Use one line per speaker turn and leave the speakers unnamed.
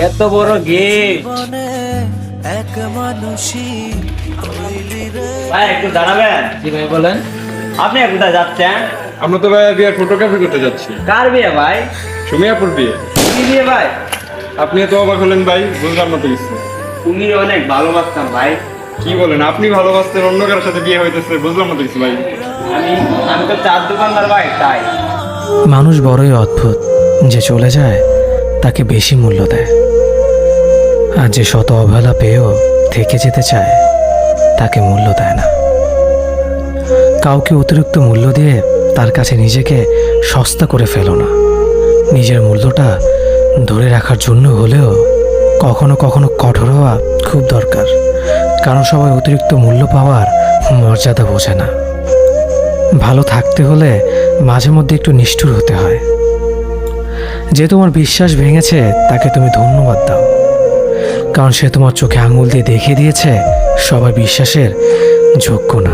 এত বড় গেট।
এক মানুষই
ভাই একটু দাঁড়াবেন।
জি ভাই বলেন।
আপনি কোথায় যাচ্ছেন?
আমরা তো ভাই বিয়ের ফটোগ্রাফি করতে যাচ্ছি।
কার বিয়ে ভাই?
সুমিয়াপুর বিয়ে।
কি বিয়ে ভাই?
আপনি তো অবাক হলেন ভাই, বুঝলাম না তো কিছু।
তুমি অনেক ভালোবাসতাম ভাই।
কি বলেন, আপনি ভালোবাসতেন, অন্য কারোর সাথে বিয়ে হইতেছে, বুঝলাম না তো কিছু ভাই।
আমি আমি তো চার দোকানদার ভাই, তাই।
মানুষ বড়ই অদ্ভুত, যে চলে যায় তাকে বেশি মূল্য দেয়, আর যে শত অবহেলা পেয়েও থেকে যেতে চায় তাকে মূল্য দেয় না। কাউকে অতিরিক্ত মূল্য দিয়ে তার কাছে নিজেকে সস্তা করে ফেলো না। নিজের মূল্যটা ধরে রাখার জন্য হলেও কখনো কখনো কঠোর হওয়া খুব দরকার, কারণ সবাই অতিরিক্ত মূল্য পাওয়ার মর্যাদা বোঝে না। ভালো থাকতে হলে মাঝে মধ্যে একটু নিষ্ঠুর হতে হয়। যে তোমার বিশ্বাস ভেঙেছে তাকে তুমি ধন্যবাদ দাও, কারণ সে তোমার চোখে আঙুল দিয়ে দেখিয়ে দিয়েছে সবাই বিশ্বাসের যোগ্য না।